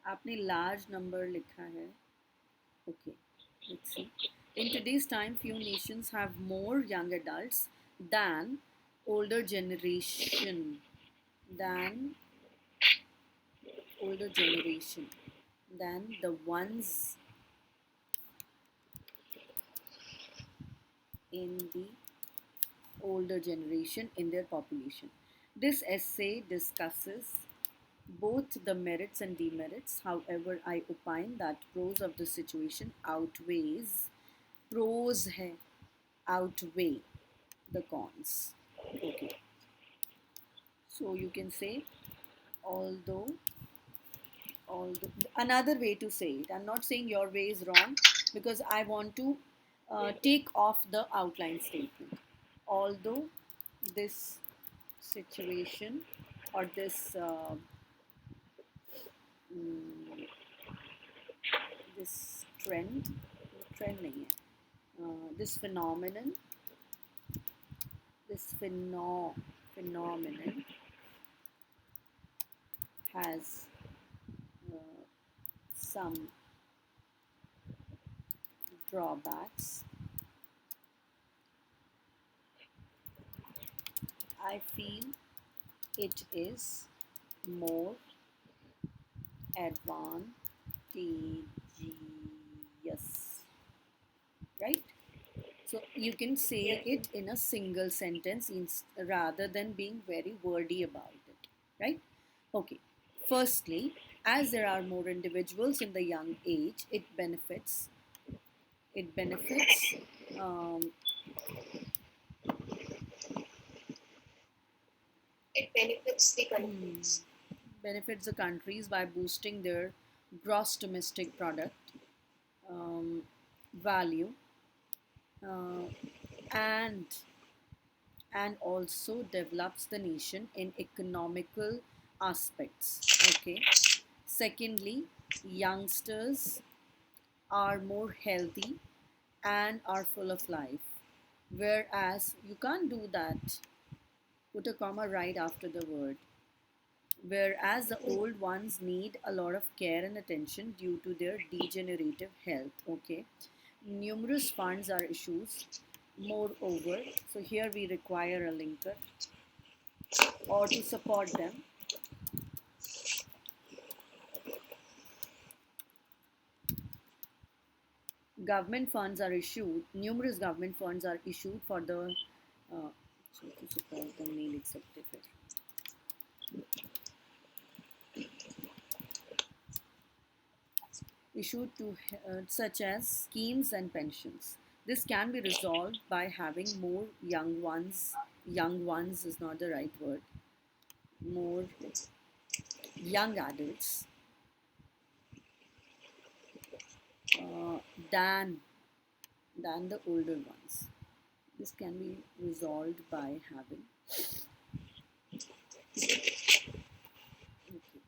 आपने large number लिखा है. Okay, let's see. In today's time, few nations have more young adults than older generation. Than older generation. Than the ones in the older generation in their population. This essay discusses both the merits and demerits. However, I opine that pros of the situation pros hai, outweigh the cons. Okay, so you can say although although another way to say it. I'm not saying your way is wrong because I want to take off the outline statement. Although this situation or this mm, this trend नहीं है. This phenomenon has some drawbacks. I feel it is more advantageous, right? So you can say it in a single sentence rather than being very wordy about it, right? Okay. Firstly, as there are more individuals in the young age, it benefits um, It benefits the countries. benefits the countries by boosting their gross domestic product um, value uh, and also develops the nation in economical aspects. Okay. Secondly, youngsters are more healthy and are full of life, whereas you can't do that. Put a comma right after the word. Whereas the old ones need a lot of care and attention due to their degenerative health. Okay, numerous funds are issued. Moreover, so here we require a linker or to support them. Government funds are issued. Numerous government funds are issued for the to support the mail executive. Issued to such as schemes and pensions. This can be resolved by having more young ones. Young ones is not the right word. More young adults uh, than the older ones. This can be resolved by having. Okay.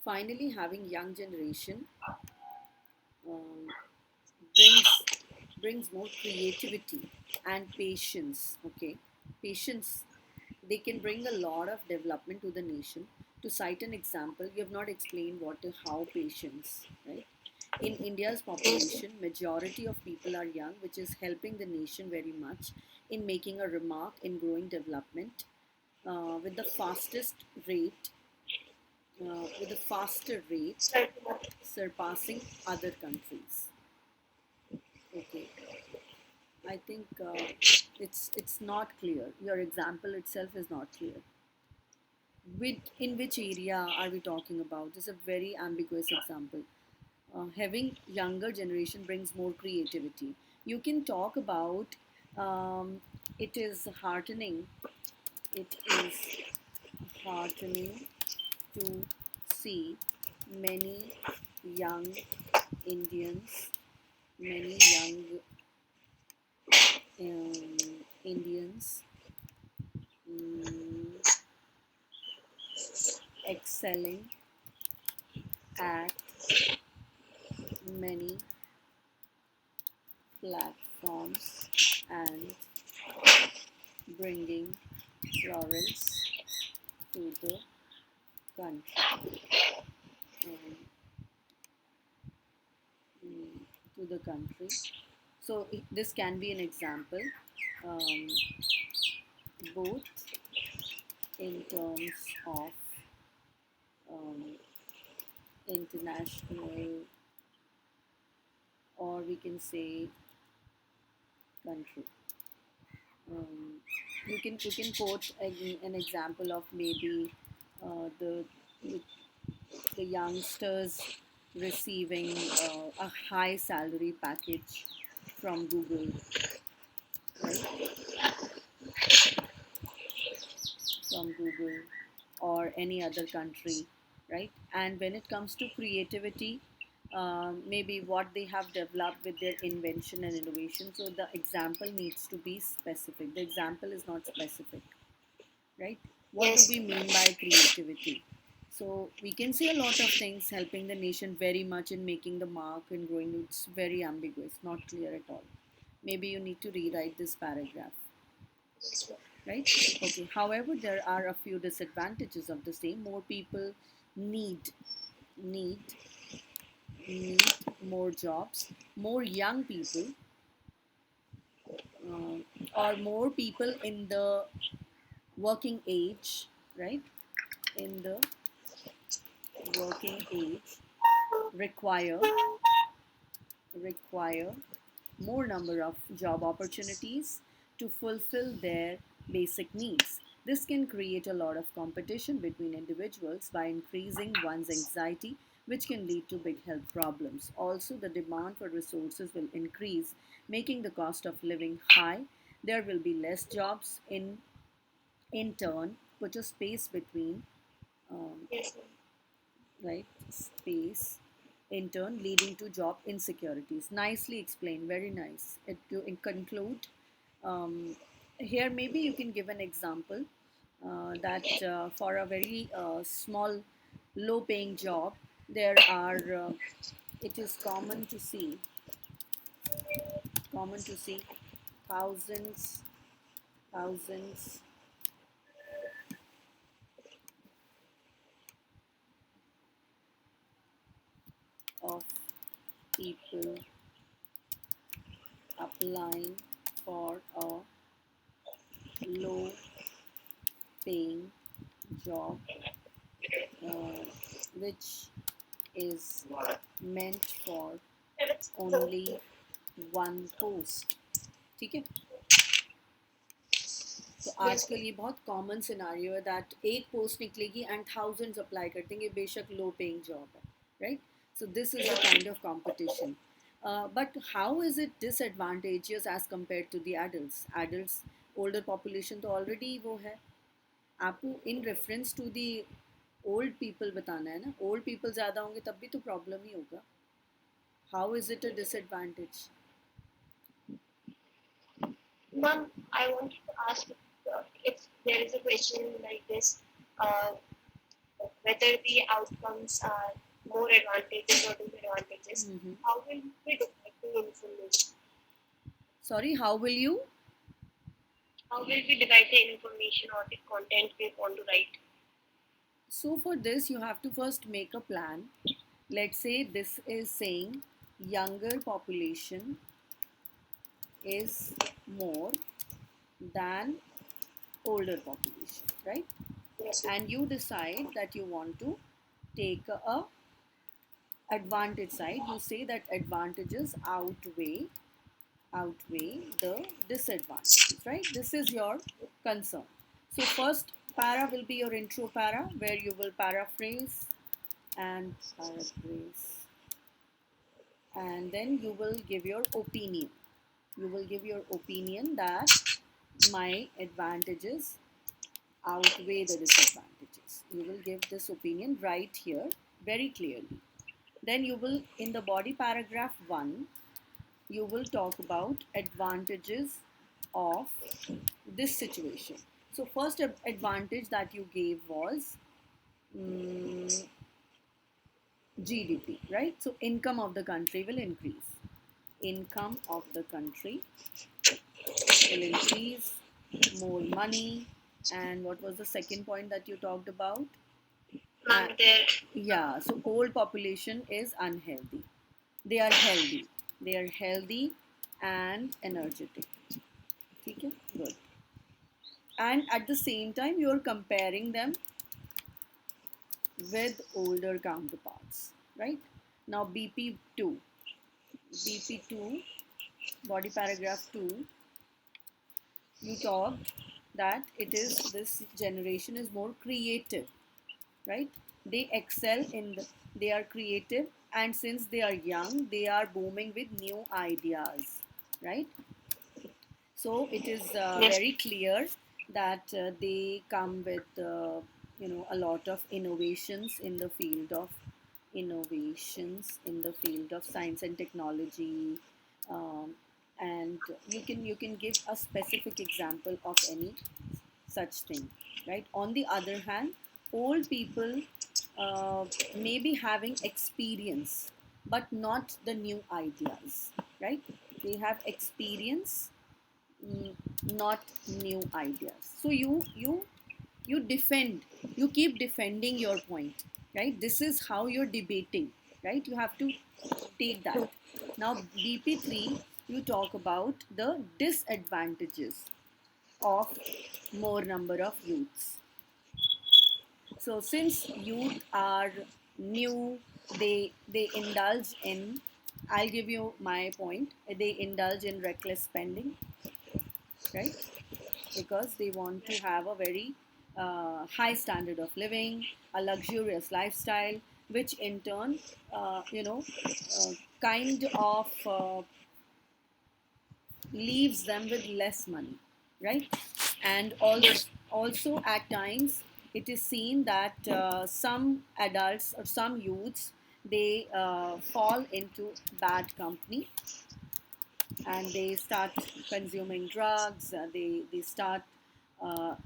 Finally, having young generation um, brings more creativity and patience. Okay, patience, they can bring a lot of development to the nation. To cite an example, you have not explained how patience, right? In India's population, majority of people are young, which is helping the nation very much in making a remark in growing development with the rate, with a faster rate surpassing other countries. Okay, I think it's not clear. Your example itself is not clear. In which area are we talking about? This is a very ambiguous example. Having younger generation brings more creativity. You can talk about it is heartening. It is heartening to see many young Indians, many young Indians um, excelling at many platforms and bringing laurels to the country. Um, to the country. So this can be an example, um, both in terms of um, international, or we can say country. Um, you can quote an example of maybe the the youngsters receiving a high salary package from Google, right? From Google or any other country, right? And when it comes to creativity, maybe what they have developed with their invention and innovation. So the example needs to be specific. The example is not specific, right? What do Yes. we mean by creativity? So we can say a lot of things helping the nation very much in making the mark and growing. It's very ambiguous, not clear at all. Maybe you need to rewrite this paragraph, Yes, ma'am. right? Okay. However, there are a few disadvantages of the same. More people need need need more jobs. More young people, uh, or more people in the working age, right? In the working age require require more number of job opportunities to fulfill their basic needs. This can create a lot of competition between individuals by increasing one's anxiety, which can lead to big health problems. Also, the demand for resources will increase, making the cost of living high. There will be less jobs in turn, put a space between um, Yes, ma'am. right, space, in turn leading to job insecurities. Nicely explained, very nice. In conclude, um, here maybe you can give an example that for a very small, low-paying job, there are it is common to see thousands thousands of people applying for a low paying job, uh, which is meant for only one post. ठीक है. तो Yes, आजकल ma'am. ये बहुत common scenario है that एक post निकलेगी and thousands apply कर देंगे, बेशक लो पेइंग जॉब है, right? So this is the kind of competition. But how is it disadvantageous as compare to the adults? Older population तो ऑलरेडी वो है. आपको in reference to the old people बताना है ना. ओल्ड पीपल ज़्यादा होंगे तब भी तो प्रॉब्लम ही होगा. How is it a disadvantage? Ma'am, I wanted to ask if there is a question like this, uh, whether the outcomes are more advantages or disadvantages. Mm-hmm. How will we divide the information? Sorry, how will you? How will we divide the information or the content we want to write? So for this, you have to first make a plan. Let's say this is saying younger population is more than older population, right? Yes, ma'am. And you decide that you want to take a advantage side. You say that advantages outweigh the disadvantages, right? This is your concern. So first para will be your intro para, where you will paraphrase, and then you will give your opinion. You will give your opinion that my advantages outweigh the disadvantages. You will give this opinion right here very clearly. Then you will, in the body paragraph 1, you will talk about advantages of this situation. So first advantage that you gave was mm, GDP, right? So income of the country will increase. Income of the country will increase, more money. And what was the second point that you talked about? Ma'am, there. Yeah, so old population is unhealthy. They are healthy. they are healthy and energetic. ठीक है, good. And at the same time you're comparing them with older counterparts, right? Now BP2, body paragraph 2, you talked that it is this generation is more creative, right? They excel in they are creative, and since they are young they are booming with new ideas, right? So it is Yes. very clear that they come with a lot of innovations in the field of science and technology, um, and you can give a specific example of any such thing, right? On the other hand, old people uh, may be having experience but not the new ideas, right? They have experience, mm, not new ideas. So you defend, you keep defending your point, right? This is how you're debating, right? You have to take that. Now BP3, you talk about the disadvantages of more number of youths. So since youth are new, they indulge in, I'll give you my point, they indulge in reckless spending, right? Because they want to have a very high standard of living, a luxurious lifestyle, which in turn, kind of leaves them with less money, right? And Yes. also at times it is seen that some adults or some youths, they fall into bad company and they start consuming drugs, they start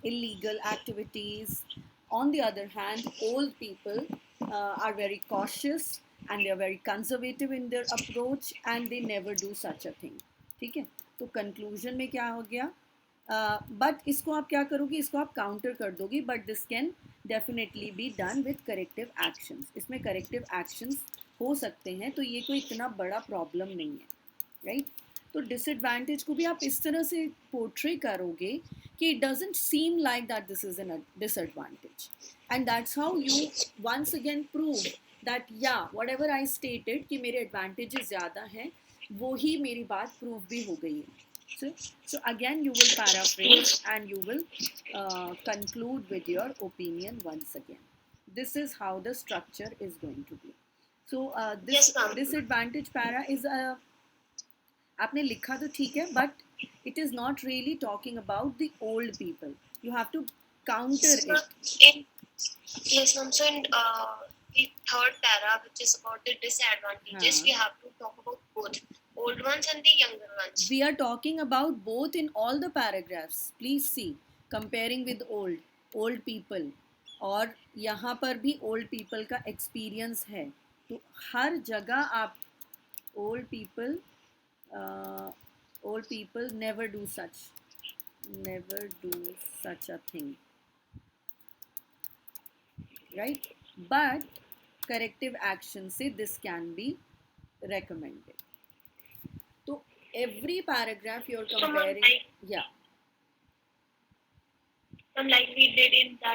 illegal activities. On the other hand, old people are very cautious and they are very conservative in their approach and they never do such a thing. ठीक है, तो conclusion में क्या हो गया? But इसको आप क्या करोगे, इसको आप काउंटर कर दोगे, but this can definitely be done with corrective actions. इसमें करेक्टिव एक्शंस हो सकते हैं, तो ये कोई इतना बड़ा प्रॉब्लम नहीं है, राइट? तो डिसएडवांटेज को भी आप इस तरह से पोर्ट्रे करोगे कि it doesn't seem like that this is an disadvantage, and that's how you once again prove that या वट एवर आई स्टेटेड कि मेरे एडवांटेजेस ज़्यादा हैं, वो ही मेरी बात प्रूव भी हो गई है. So again you will paraphrase and you will conclude with your opinion once again. This is how the structure is going to be. So this Yes, ma'am. disadvantage para is a, आपने लिखा तो ठीक है, but it is not really talking about the old people. You have to counter So, it. in, yes, ma'am. So in the third para, which is about the disadvantages, we have to talk about both old ones and the younger ones. We are talking about both in all the paragraphs. Please see, comparing with old people, और यहाँ पर भी old people का experience है, तो हर जगह आप old people uh, old people never do such a thing, right? But corrective action से this can be recommended. So every paragraph you're comparing, yeah. Like we did in that